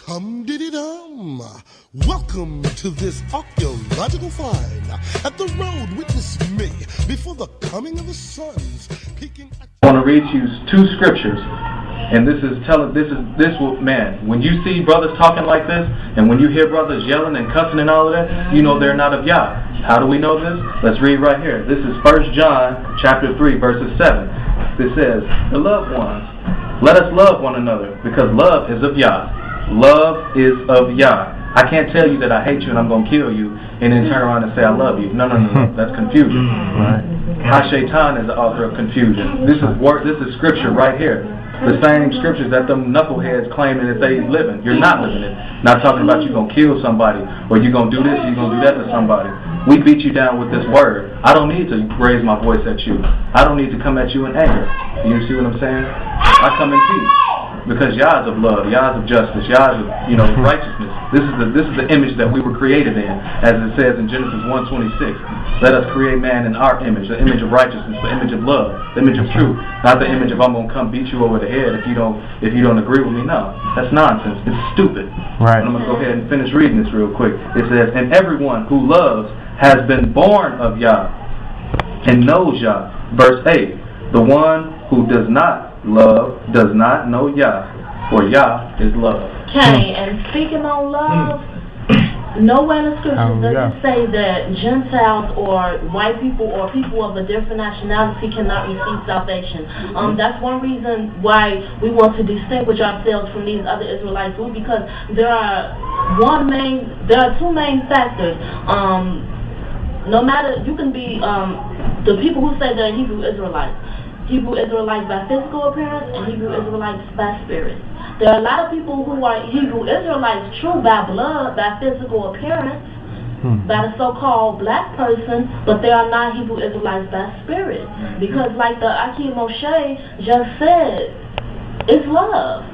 Hum-diddy-dum. Welcome to this archaeological find at the road. Witness me before the coming of the suns. Peeking at I want to read you two scriptures, and man, when you see brothers talking like this, and when you hear brothers yelling and cussing and all of that, you know they're not of Yah. How do we know this? Let's read right here. This is 1 John chapter 3, verses 7. It says, "The loved ones, let us love one another, because love is of Yah." Love is of Yah. I can't tell you that I hate you and I'm going to kill you and then turn around and say I love you. No. That's confusion. Right? Ha-Shaytan is the author of confusion. This is scripture right here. The same scriptures that them knuckleheads claiming that they living. You're not living it. Not talking about you going to kill somebody or you're going to do this, you're going to do that to somebody. We beat you down with this word. I don't need to raise my voice at you. I don't need to come at you in anger. You see what I'm saying? I come in peace. Because Yah is of love, Yah is of justice, Yah is of righteousness. This is the image that we were created in, as it says in Genesis 1:26. Let us create man in our image, the image of righteousness, the image of love, the image of truth, not the image of I'm gonna come beat you over the head if you don't agree with me. No, that's nonsense. It's stupid. Right. And I'm gonna go ahead and finish reading this real quick. It says, "And everyone who loves has been born of Yah and knows Yah." Verse 8. "The one who does not love does not know Yah, for Yah is love." Okay, and speaking on love, nowhere in the scriptures does it say that Gentiles or white people or people of a different nationality cannot receive salvation. That's one reason why we want to distinguish ourselves from these other Israelite groups, because there are two main factors. No matter, you can be the people who say they're Hebrew Israelites by physical appearance and Hebrew Israelites by spirit. There are a lot of people who are Hebrew Israelites true by blood, by physical appearance, by the so-called black person, but they are not Hebrew Israelites by spirit. Because like the Akeem Moshe just said, it's love.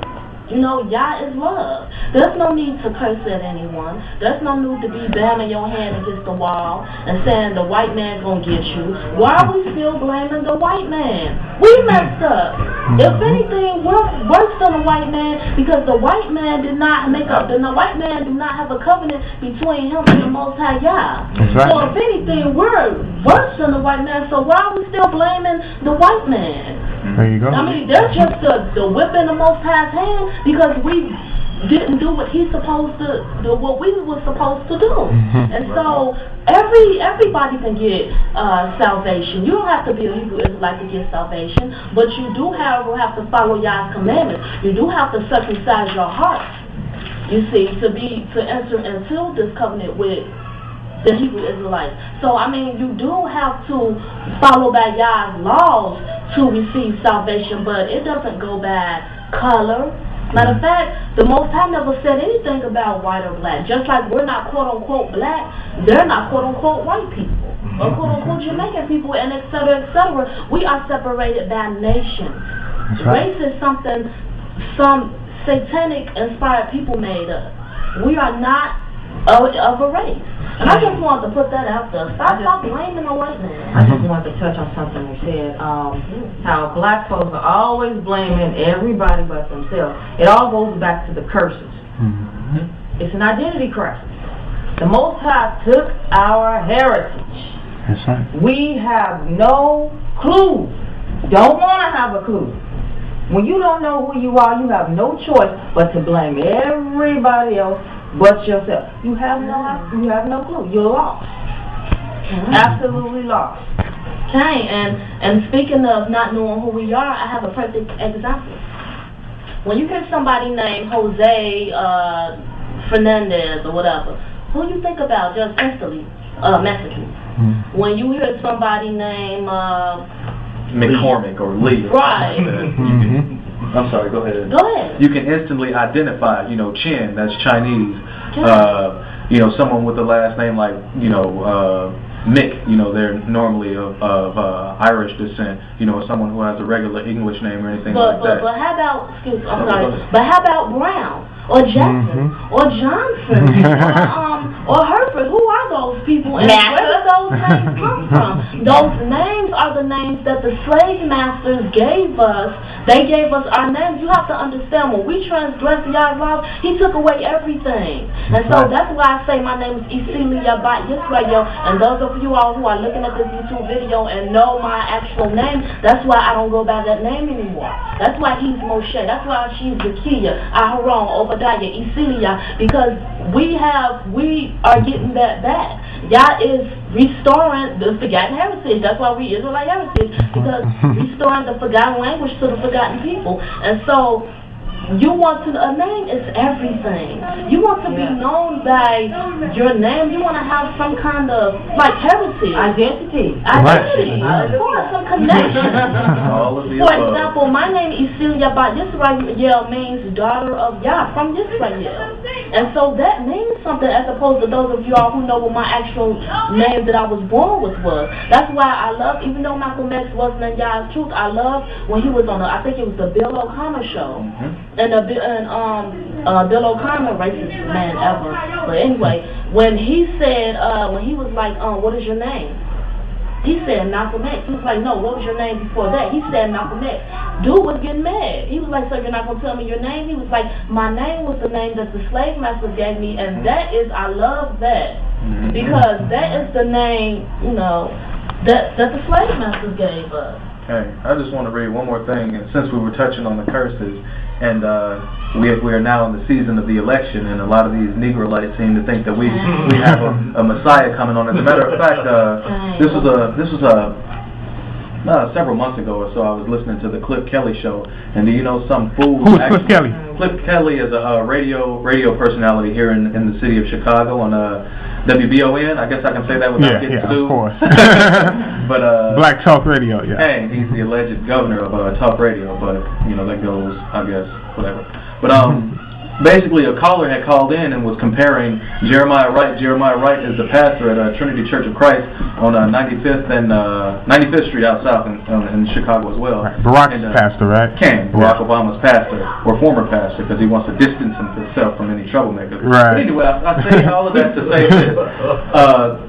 Yah is love. There's no need to curse at anyone. There's no need to be banging your hand against the wall and saying the white man's gonna get you. Why are we still blaming the white man? We messed up. If anything, we're worse than the white man, because the white man did not the white man do not have a covenant between him and the Most High Yah. Exactly. So if anything, we're worse than the white man. So why are we still blaming the white man? There you go. I mean, they're just the whip in the Most High's hand because we didn't do what he's supposed to do, what we were supposed to do. And so everybody can get salvation. You don't have to be a Hebrew Israelite to get salvation, but you do, however, have to follow Yah's commandments. You do have to circumcise your heart, you see, to enter into this covenant with the Hebrew Israelites. So, I mean, you do have to follow by Yah's laws to receive salvation, but it doesn't go by color. Matter of fact, the Most High never said anything about white or black. Just like we're not quote-unquote black, they're not quote-unquote white people, or quote-unquote Jamaican people, and et cetera, et cetera. We are separated by nations. Race is something some satanic-inspired people made up. We are not of a race. And I just wanted to put that out there. Stop blaming the white man. I just wanted to touch on something you said. How black folks are always blaming everybody but themselves. It all goes back to the curses. It's an identity crisis. The Most High took our heritage. That's right. We have no clue. Don't want to have a clue. When you don't know who you are, you have no choice but to blame everybody else but yourself. You have no clue. You're lost. Absolutely lost. Okay, and speaking of not knowing who we are, I have a perfect example. When you hear somebody named Jose Fernandez or whatever, who you think about just instantly? Mexicans. When you hear somebody named McCormick or Lee. Right. I'm sorry, go ahead. Go ahead. You can instantly identify, Chin, that's Chinese. Someone with the last name like, Mick, they're normally of Irish descent, someone who has a regular English name or anything like that. But how about, but how about Brown? Or Jackson, or Johnson, or Hereford? Who are those people? And where those names come from? Those names are the names that the slave masters gave us. They gave us our names. You have to understand, when we transgressed Yah's laws, He took away everything. And so that's why I say my name is Israylite Israel. And those of you all who are looking at this YouTube video and know my actual name, that's why I don't go by that name anymore. That's why he's Moshe. That's why she's Zakiya, Aharon, Obadiah, Isilia, because we are getting that back. Yah is restoring the forgotten heritage. That's why we Israelite heritage, because restoring the forgotten language to the forgotten people. And so you want a name is everything. You want to be known by your name. You want to have some kind of heritage, identity, of course, some connection. For example, my name is Israel means daughter of Yah, from Israel, and so that means something as opposed to those of you all who know what my actual name that I was born with was. That's why I love, even though Malcolm X wasn't in Yah's truth, I love when he was on I think it was the Bill O'Connor show. And Bill O'Connor, racist man ever. But anyway, when he said, when he was like, what is your name? He said Malcolm X. He was like, no, what was your name before that? He said Malcolm X. Dude was getting mad. He was like, so you're not going to tell me your name? He was like, my name was the name that the slave master gave me, and that is, I love that. Because that is the name, that the slave masters gave us. Okay, I just want to read one more thing, and since we were touching on the curses, and we are now in the season of the election, and a lot of these Negroites seem to think that we have a Messiah coming on. As a matter of fact, this was several months ago or so. I was listening to the Cliff Kelly show, and do you know some fool? Who's Cliff Kelly? Cliff Kelly is a radio personality here in the city of Chicago on WBON. I guess I can say that without getting sued. Of course. But Black Talk Radio, Hey, he's the alleged governor of talk radio, but that goes, I guess, whatever. But basically, a caller had called in and was comparing Jeremiah Wright. Jeremiah Wright is the pastor at Trinity Church of Christ on 95th and 95th Street out south in Chicago as well. Right. Barack's pastor, right? Barack Obama's pastor, or former pastor, because he wants to distance himself from any troublemakers. Right. But anyway, I say all of that to say this.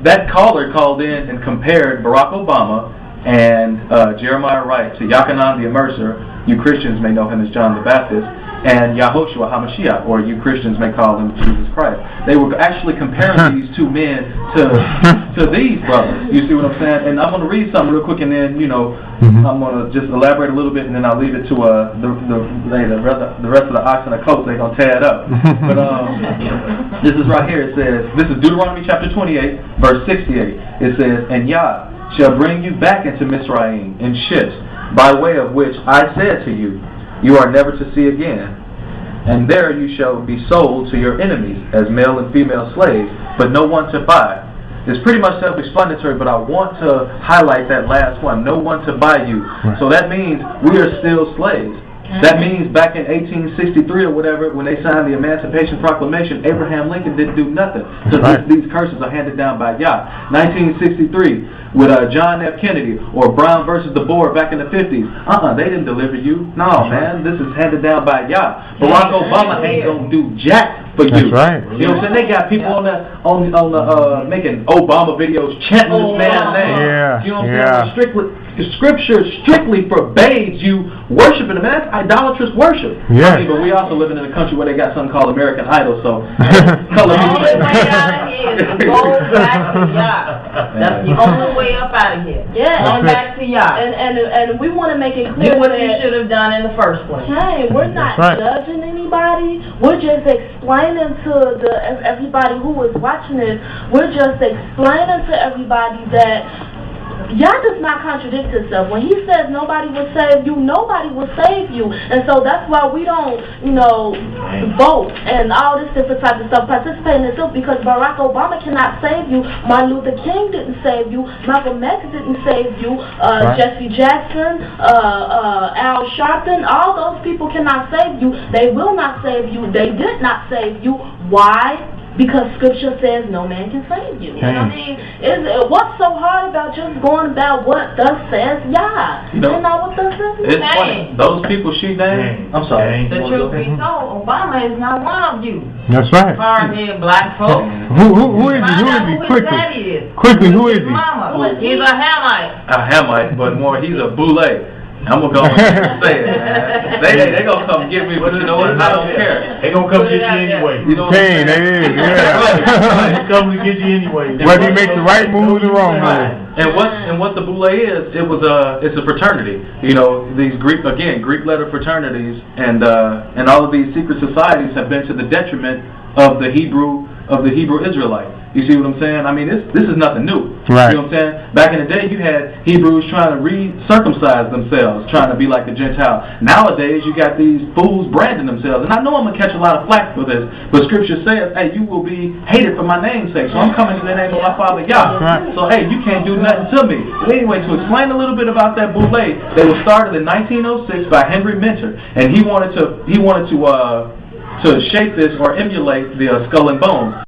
That caller called in and compared Barack Obama and Jeremiah Wright to Yachanan the Immerser. You Christians may know him as John the Baptist. And Yahushua HaMashiach, or you Christians may call him Jesus Christ. They were actually comparing these two men to these brothers. You see what I'm saying? And I'm going to read something real quick, and then I'm going to just elaborate a little bit, and then I'll leave it to the rest of the ox and the coat. They're going to tear it up. But this is right here. It says, this is Deuteronomy chapter 28, verse 68. It says, and Yah shall bring you back into Mizraim in ships, by way of which I said to you, you are never to see again. And there you shall be sold to your enemies as male and female slaves, but no one to buy. It's pretty much self-explanatory, but I want to highlight that last one, no one to buy you. Right. So that means we are still slaves. That means back in 1863 or whatever, when they signed the Emancipation Proclamation, Abraham Lincoln didn't do nothing. So these curses are handed down by Yah. 1963, with John F. Kennedy, or Brown versus the Board back in the 50s. They didn't deliver you. No, man, this is handed down by Yah. Barack Obama ain't gonna do jack for you. That's right. You know what I'm saying? They got people on the making Obama videos chanting this man's name. Yeah. You know what I'm saying? Scripture strictly forbids you worshiping him. That's idolatrous worship. Yeah. I mean, but we also living in a country where they got something called American Idol, so color the only way out of here is to go back to Yah. That's the only way up out of here. Yeah. Going back to Yah. And we want to make it clear what you should have done in the first place. Hey, we're not judging anybody. We're just explaining to everybody who is watching this. We're just explaining to everybody that Yah does not contradict himself. When he says nobody will save you, nobody will save you. And so that's why we don't, vote and all this different type of stuff, participate in this stuff, because Barack Obama cannot save you. Martin Luther King didn't save you. Malcolm X didn't save you. Jesse Jackson, Al Sharpton, all those people cannot save you. They will not save you. They did not save you. Why? Because Scripture says no man can save you. And I mean, what's so hard about just going about what thus says Yah? You know, and not what thus says me? It's funny. Those people she named, I'm sorry. The truth be told, Obama is not one of you. That's right. Hard-headed black folks. Who is he? Who is he? Quickly, who is he? Mama. He's a Hamite. A Hamite, but more, he's a boule. I'm gonna go and say it, man. They gonna come get me, but you know what? I don't care. They gonna come get you anyway. You know what I'm saying? They is, yeah. They come to get you anyway. Whether he makes the right move or the wrong move. And what the boule is, it's a fraternity. You know, these Greek letter fraternities, and all of these secret societies have been to the detriment of the Hebrew Israelite. You see what I'm saying? I mean, this is nothing new. Right. You know what I'm saying? Back in the day, you had Hebrews trying to re-circumcise themselves, trying to be like the Gentile. Nowadays, you got these fools branding themselves. And I know I'm going to catch a lot of flack for this, but Scripture says, hey, you will be hated for my name's sake. So I'm coming to the name of my Father Yah. Right. So, hey, you can't do nothing to me. But anyway, to explain a little bit about that boule, they was started in 1906 by Henry Minter, and he wanted to shape this or emulate the Skull and Bones.